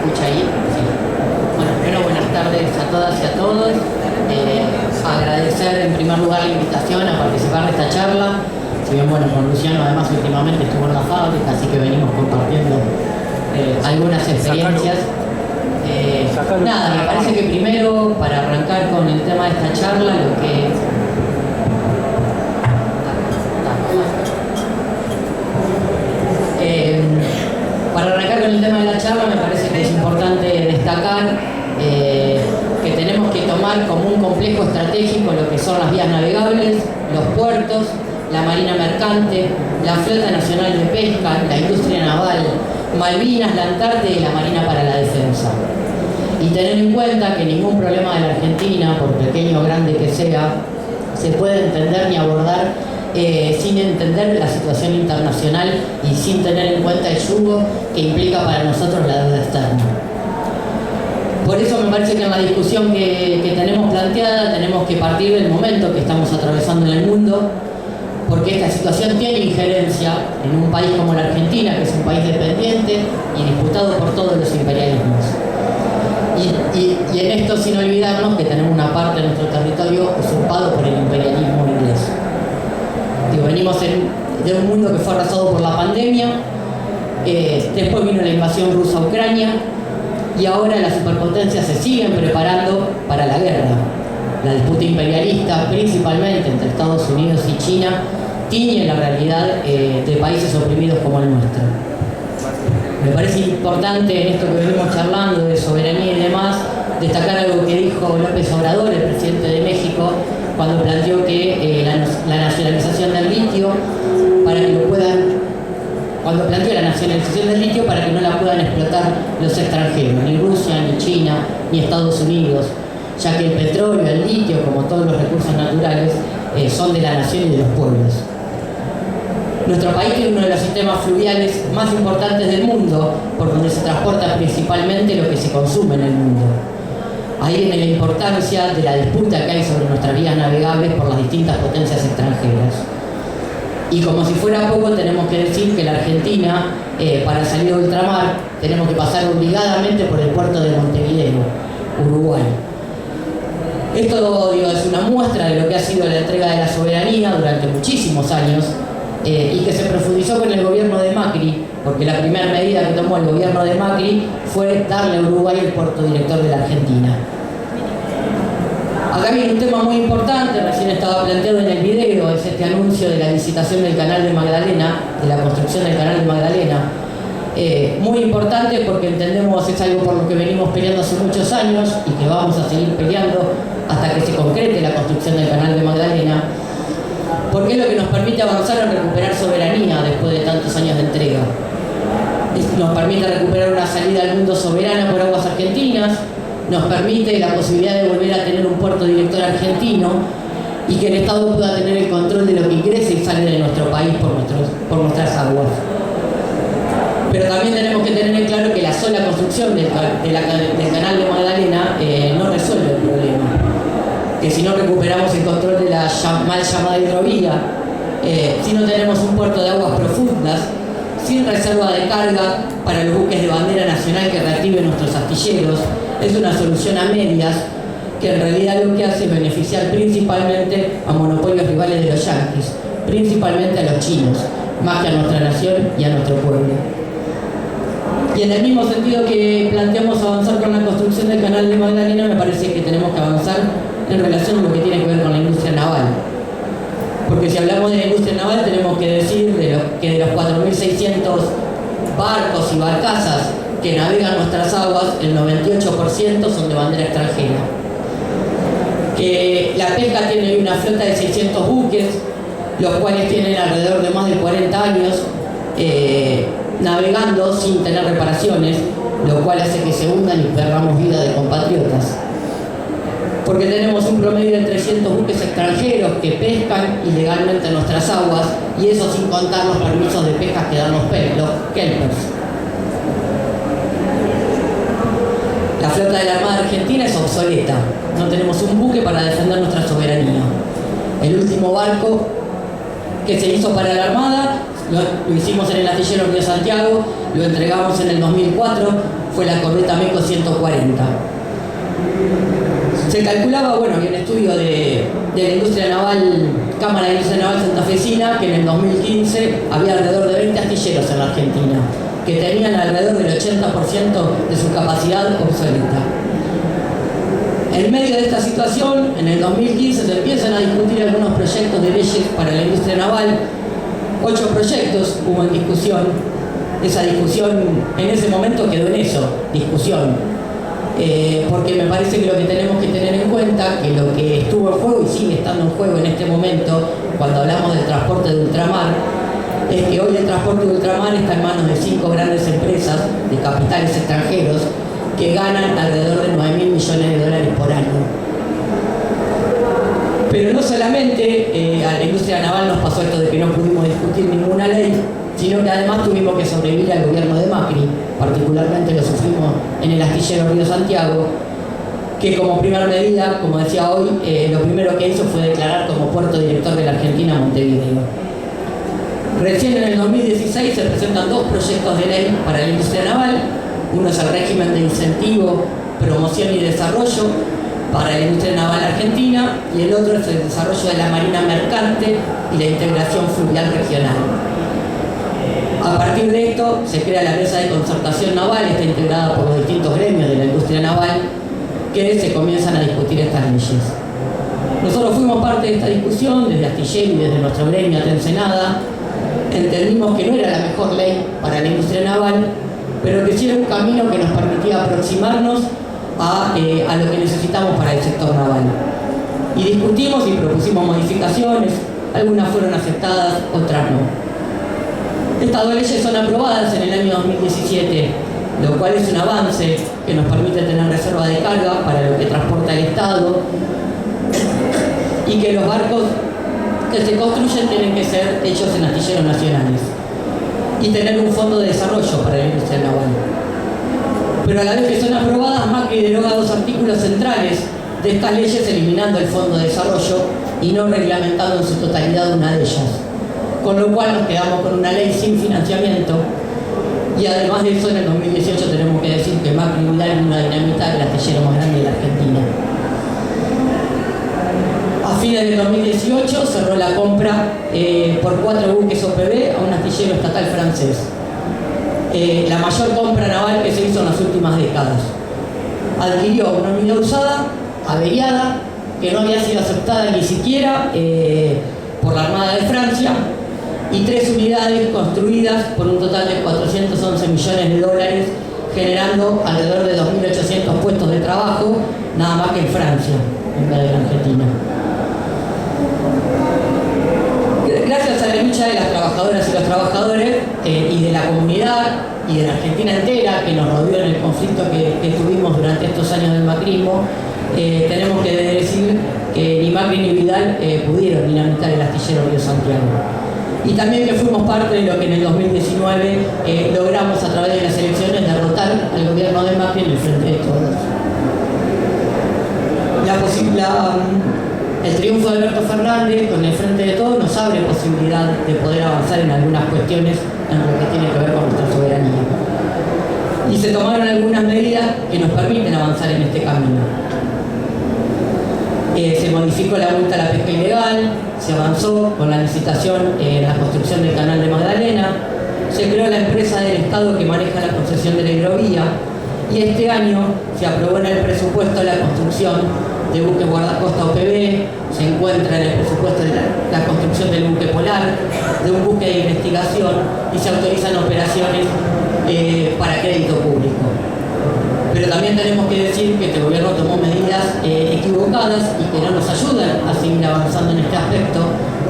escucha ahí? Sí. Bueno, primero buenas tardes a todas y a todos. Agradecer en primer lugar la invitación a participar de esta charla. Si bien, bueno, con Luciano además últimamente estuvo en la fábrica, así que venimos compartiendo algunas experiencias. Nada, me parece que primero, para arrancar con el tema de esta charla, lo que... para arrancar con el tema de la charla, me parece que es importante destacar que tenemos que tomar como un complejo estratégico lo que son las vías navegables, los puertos, la marina mercante, la flota nacional de pesca, la industria naval, Malvinas, la Antártida y la marina para la defensa. Y tener en cuenta que ningún problema de la Argentina, por pequeño o grande que sea, se puede entender ni abordar sin entender la situación internacional y sin tener en cuenta el yugo que implica para nosotros la deuda externa. Por eso me parece que en la discusión que tenemos planteada tenemos que partir del momento que estamos atravesando en el mundo, porque esta situación tiene injerencia en un país como la Argentina, que es un país dependiente y disputado por todos los imperialismos. Y en esto sin olvidarnos que tenemos una parte de nuestro territorio usurpado por el imperialismo inglés. Venimos de un mundo que fue arrasado por la pandemia, después vino la invasión rusa a Ucrania y ahora las superpotencias se siguen preparando para la guerra. La disputa imperialista, principalmente entre Estados Unidos y China, tiñe la realidad de países oprimidos como el nuestro. Me parece importante en esto que venimos charlando de soberanía y demás, destacar algo que dijo López Obrador, el presidente de México, cuando planteó que la nacionalización del litio, para que lo puedan, cuando planteó la nacionalización del litio para que no la puedan explotar los extranjeros, ni Rusia, ni China, ni Estados Unidos, ya que el petróleo, el litio, como todos los recursos naturales, son de la nación y de los pueblos. Nuestro país tiene uno de los sistemas fluviales más importantes del mundo, por donde se transporta principalmente lo que se consume en el mundo. Ahí viene la importancia de la disputa que hay sobre nuestras vías navegables por las distintas potencias extranjeras. Y como si fuera poco, tenemos que decir que la Argentina, para salir a ultramar, tenemos que pasar obligadamente por el puerto de Montevideo, Uruguay. Esto es una muestra de lo que ha sido la entrega de la soberanía durante muchísimos años y que se profundizó con el gobierno de Macri, porque la primera medida que tomó el gobierno de Macri fue darle a Uruguay el puerto director de la Argentina. Acá viene un tema muy importante, recién estaba planteado en el video, es este anuncio de la licitación del Canal de Magdalena, de la construcción del Canal de Magdalena. Muy importante porque entendemos es algo por lo que venimos peleando hace muchos años y que vamos a seguir peleando hasta que se concrete la construcción del Canal de Magdalena, porque es lo que nos permite avanzar en recuperar soberanía después de tantos años de entrega. Nos permite recuperar una salida al mundo soberana por aguas argentinas, nos permite la posibilidad de volver a tener un puerto director argentino y que el Estado pueda tener el control de lo que ingresa y sale de nuestro país por nuestras aguas. Pero también tenemos que tener en claro que la sola construcción del Canal de Magdalena no resuelve el problema. Que si no recuperamos el control de la mal llamada hidrovía, si no tenemos un puerto de aguas profundas, sin reserva de carga para los buques de bandera nacional que reactiven nuestros astilleros, es una solución a medias que en realidad lo que hace es beneficiar principalmente a monopolios rivales de los yanquis, principalmente a los chinos, más que a nuestra nación y a nuestro pueblo. Y en el mismo sentido que planteamos avanzar con la construcción del Canal de Magdalena, me parece que tenemos que avanzar en relación a lo que tiene que ver con la industria naval. Porque si hablamos de la industria naval tenemos que decir que de los 4.600 barcos y barcazas que navegan nuestras aguas, el 98% son de bandera extranjera. Que la pesca tiene una flota de 600 buques, los cuales tienen alrededor de más de 40 años navegando sin tener reparaciones, lo cual hace que se hundan y perdamos vida de compatriotas. Porque tenemos un promedio de 300 buques extranjeros que pescan ilegalmente en nuestras aguas, y eso sin contar los permisos de pesca que dan los kelpers. La flota de la Armada Argentina es obsoleta, no tenemos un buque para defender nuestra soberanía. El último barco que se hizo para la Armada Lo hicimos en el astillero Río Santiago, lo entregamos en el 2004, fue la corbeta MECO 140. Se calculaba, bueno, había un estudio de la industria naval, Cámara de Industria Naval Santafesina, que en el 2015 había alrededor de 20 astilleros en la Argentina, que tenían alrededor del 80% de su capacidad obsoleta. En medio de esta situación, en el 2015 se empiezan a discutir algunos proyectos de leyes para la industria naval. 8 proyectos hubo en discusión. Esa discusión en ese momento quedó en eso, discusión. Porque me parece que lo que tenemos que tener en cuenta, que lo que estuvo en juego y sigue estando en juego en este momento, cuando hablamos del transporte de ultramar, es que hoy el transporte de ultramar está en manos de 5 grandes empresas de capitales extranjeros que ganan alrededor de 9.000 millones de dólares por año. Pero no solamente a la industria naval nos pasó esto de que no pudimos discutir ninguna ley, sino que además tuvimos que sobrevivir al gobierno de Macri, particularmente lo sufrimos en el astillero Río Santiago, que como primera medida, como decía hoy, lo primero que hizo fue declarar como puerto director de la Argentina Montevideo. Recién en el 2016 se presentan 2 proyectos de ley para la industria naval. Uno es el régimen de incentivo, promoción y desarrollo para la industria naval argentina, y el otro es el desarrollo de la marina mercante y la integración fluvial regional. A partir de esto se crea la mesa de concertación naval, está integrada por los distintos gremios de la industria naval, que se comienzan a discutir estas leyes. Nosotros fuimos parte de esta discusión desde astillero y desde nuestro gremio Atencenada. Entendimos que no era la mejor ley para la industria naval, pero que sí era un camino que nos permitía aproximarnos a lo que necesitamos para el sector naval. Y discutimos y propusimos modificaciones, algunas fueron aceptadas, otras no. Estas 2 leyes son aprobadas en el año 2017, lo cual es un avance que nos permite tener reserva de carga para lo que transporta el Estado, y que los barcos que se construyen tienen que ser hechos en astilleros nacionales y tener un fondo de desarrollo para la industria naval. Pero a la vez que son aprobadas, Macri deroga 2 artículos centrales de estas leyes, eliminando el fondo de desarrollo y no reglamentando en su totalidad una de ellas. Con lo cual nos quedamos con una ley sin financiamiento, y además de eso en el 2018 tenemos que decir que Macri y Vidal vino a dinamitar el astillero más grande de la Argentina. A fines del 2018 cerró la compra por 4 buques OPV a un astillero estatal francés. La mayor compra naval que se hizo en las últimas décadas. Adquirió una unidad usada, averiada, que no había sido aceptada ni siquiera por la Armada de Francia, y 3 unidades construidas por un total de 411 millones de dólares, generando alrededor de 2.800 puestos de trabajo, nada más que en Francia, en vez de la Argentina. Gracias a la lucha de las trabajadoras y los trabajadores y de la comunidad y de la Argentina entera, que nos rodeó en el conflicto que tuvimos durante estos años del macrismo, tenemos que decir que ni Macri ni Vidal pudieron dinamitar el astillero Río Santiago. Y también que fuimos parte de lo que en el 2019 logramos a través de las elecciones derrotar al gobierno de Macri en el Frente de Todos. El triunfo de Alberto Fernández con el Frente de Todos nos abre posibilidad de poder avanzar en algunas cuestiones en lo que tiene que ver con nuestra soberanía. Y se tomaron algunas medidas que nos permiten avanzar en este camino. Se modificó la multa a la pesca ilegal, se avanzó con la licitación en la construcción del canal de Magdalena, se creó la empresa del Estado que maneja la concesión de la hidrovía, y este año se aprobó en el presupuesto la construcción de buques guardacosta OPV, se encuentra en el presupuesto de la construcción del buque polar, de un buque de investigación, y se autorizan operaciones para crédito público. Pero también tenemos que decir que este gobierno tomó medidas equivocadas y que no nos ayudan a seguir avanzando en este aspecto,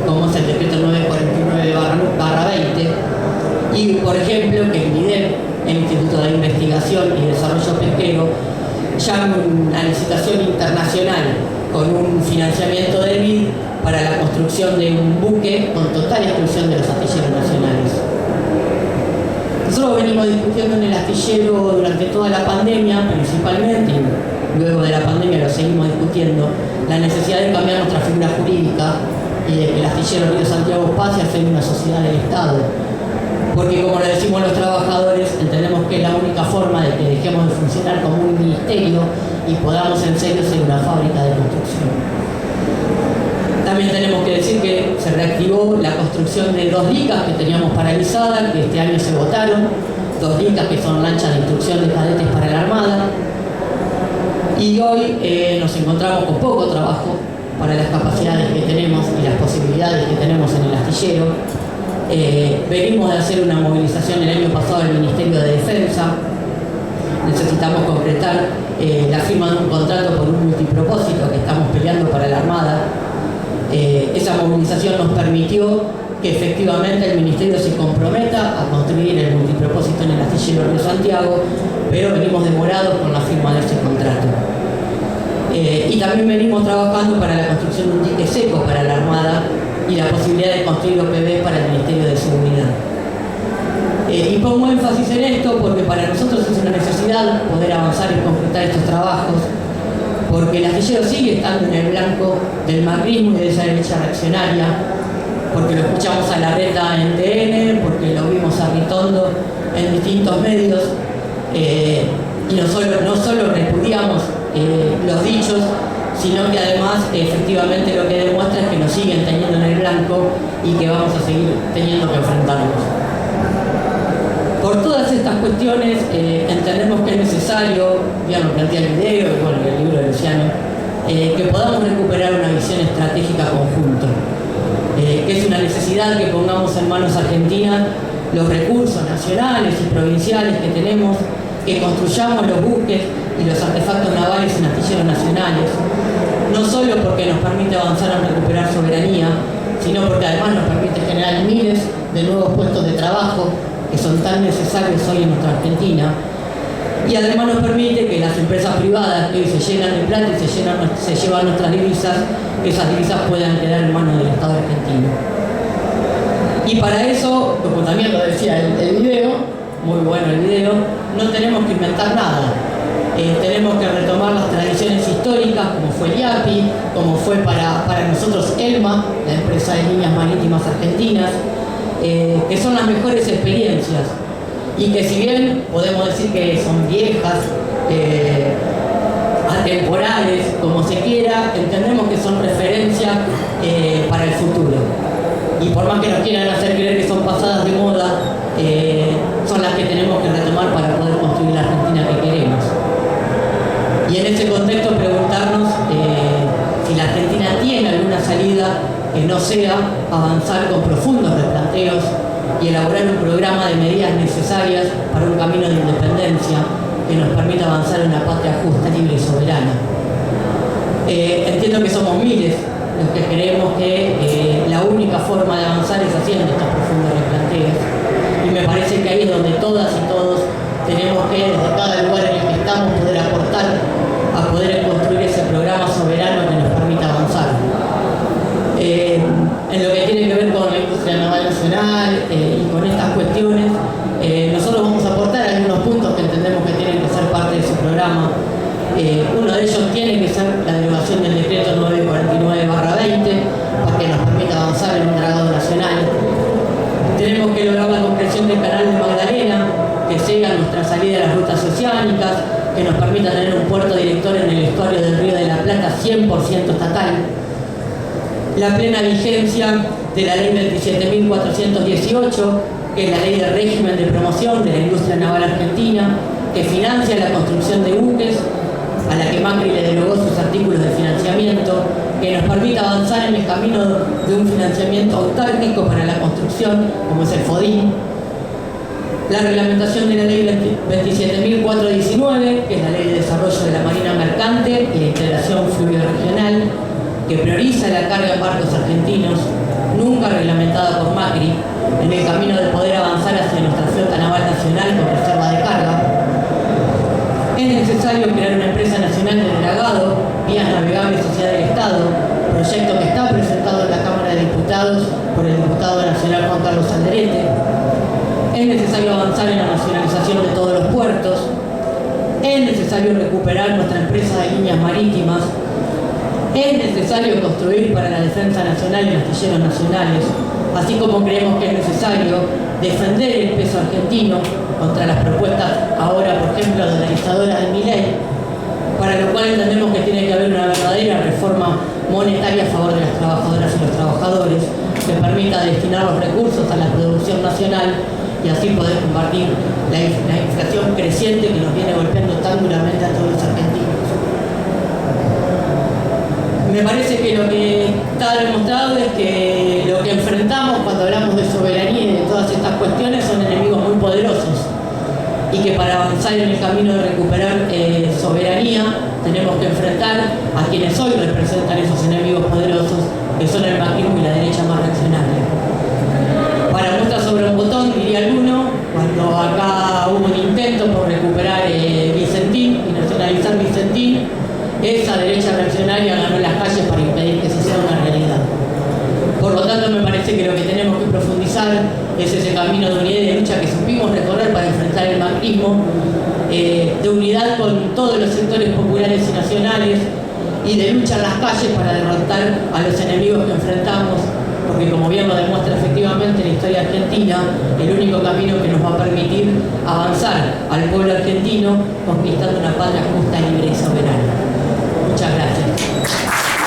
como es el decreto 949/20, y por ejemplo que el INIDEP, el Instituto de Investigación y Desarrollo Pesquero, llama una licitación internacional con un financiamiento del BID para la construcción de un buque con total exclusión de los astilleros nacionales. Nosotros venimos discutiendo en el astillero durante toda la pandemia, principalmente, y luego de la pandemia lo seguimos discutiendo, la necesidad de cambiar nuestra figura jurídica y de que el astillero Río Santiago pase a ser una sociedad del Estado. Porque, como le decimos los trabajadores, entendemos que es la única forma de que dejemos de funcionar como un ministerio y podamos en serio ser una fábrica de construcción. También tenemos que decir que se reactivó la construcción de 2 licas que teníamos paralizadas, que este año se votaron, 2 licas que son lanchas de instrucción de cadetes para la Armada. Y hoy nos encontramos con poco trabajo para las capacidades que tenemos y las posibilidades que tenemos en el astillero. Venimos de hacer una movilización el año pasado del Ministerio de Defensa. Necesitamos concretar la firma de un contrato por un multipropósito que estamos peleando para la Armada. Esa movilización nos permitió que efectivamente el Ministerio se comprometa a construir el multipropósito en el astillero Río Santiago, pero venimos demorados con la firma de ese contrato. Y también venimos trabajando para la construcción de un dique seco para la Armada y la posibilidad de construir OPV para el Ministerio de Seguridad. Y pongo énfasis en esto porque para nosotros es una necesidad poder avanzar y concretar estos trabajos, porque el astillero sigue estando en el blanco del macrismo y de esa derecha reaccionaria, porque lo escuchamos a Larreta en TN, porque lo vimos a Ritondo en distintos medios, y no solo repudiamos los dichos, sino que además efectivamente lo que demuestra es que nos siguen teniendo en el blanco y que vamos a seguir teniendo que enfrentarnos. Por todas estas cuestiones entendemos que es necesario, ya lo plantea el video y bueno, el libro de Luciano, que podamos recuperar una visión estratégica conjunta, que es una necesidad que pongamos en manos argentinas los recursos nacionales y provinciales que tenemos, que construyamos los buques y los artefactos navales en astilleros nacionales, no solo porque nos permite avanzar a recuperar soberanía, sino porque además nos permite generar miles de nuevos puestos de trabajo que son tan necesarios hoy en nuestra Argentina, y además nos permite que las empresas privadas que hoy se llenan de plata y se llevan nuestras divisas, que esas divisas puedan quedar en manos del Estado argentino. Y para eso, como también lo decía el video, muy bueno el video, no tenemos que inventar nada. Tenemos que retomar las tradiciones históricas, como fue el IAPI, como fue para nosotros ELMA, la empresa de líneas marítimas argentinas, que son las mejores experiencias y que, si bien podemos decir que son viejas, atemporales, como se quiera, entendemos que son referencias para el futuro. Y por más que nos quieran hacer creer que son pasadas de moda, son las que tenemos que retomar para poder construir la Argentina que queremos. Y en ese contexto preguntarnos si la Argentina tiene alguna salida que no sea avanzar con profundos replanteos y elaborar un programa de medidas necesarias para un camino de independencia que nos permita avanzar en una patria justa, libre y soberana. Entiendo que somos miles los que creemos que la única forma de avanzar es haciendo estos profundos replanteos, y me parece que ahí es donde todas y todos tenemos que, desde cada lugar en el que estamos, poder aportar a poder construir ese programa soberano que nos permita avanzar. En lo que tiene que ver con la industria naval nacional y con estas cuestiones, nosotros vamos a aportar algunos puntos que entendemos que tienen que ser parte de ese programa. Uno de ellos tiene que ser la derogación del decreto 949/20 para que nos permita avanzar en un dragado nacional. Tenemos que lograr la concreción del canal de Magdalena, que siga nuestra salida de las rutas oceánicas, que nos permita tener un puerto director en el estuario del Río de la Plata 100% estatal. La plena vigencia de la ley 27.418, que es la ley de régimen de promoción de la industria naval argentina, que financia la construcción de buques, a la que Macri le derogó sus artículos de financiamiento, que nos permita avanzar en el camino de un financiamiento autárquico para la construcción, como es el FODIN. La reglamentación de la ley 27.419, que es la ley de desarrollo de la marina mercante y la integración fluvio-regional, que prioriza la carga en barcos argentinos, nunca reglamentada por Macri, en el camino de poder avanzar hacia nuestra flota naval nacional con reserva de carga. Es necesario crear una empresa nacional de dragado, vías navegables Sociedad del Estado, proyecto que está presentado en la Cámara de Diputados por el diputado nacional Juan Carlos Alderete. Es necesario avanzar en la nacionalización de todos los puertos. Es necesario recuperar nuestra empresa de líneas marítimas. Es necesario construir para la defensa nacional y astilleros nacionales, así como creemos que es necesario defender el peso argentino contra las propuestas ahora, por ejemplo, dolarizadoras de Milei, para lo cual entendemos que tiene que haber una verdadera reforma monetaria a favor de las trabajadoras y los trabajadores, que permita destinar los recursos a la producción nacional y así poder combatir la inflación creciente que nos viene golpeando tan duramente a todos los argentinos. Me parece que lo que está demostrado es que lo que enfrentamos cuando hablamos de soberanía y de todas estas cuestiones son enemigos muy poderosos y que para avanzar en el camino de recuperar soberanía tenemos que enfrentar a quienes hoy representan esos enemigos poderosos, que son el macrismo y la derecha más reaccionaria. Para muestra sobre un botón, diría alguno, cuando acá hubo un intento por recuperar Vicentín y nacionalizar Vicentín, esa derecha reaccionaria ganó las calles para impedir que eso sea una realidad. Por lo tanto, me parece que lo que tenemos que profundizar es ese camino de unidad y de lucha que supimos recorrer para enfrentar el macrismo, de unidad con todos los sectores populares y nacionales y de lucha en las calles para derrotar a los enemigos que enfrentamos, porque como bien lo demuestra efectivamente la historia argentina, el único camino que nos va a permitir avanzar al pueblo argentino conquistando una patria justa, libre y soberana. Muchas gracias.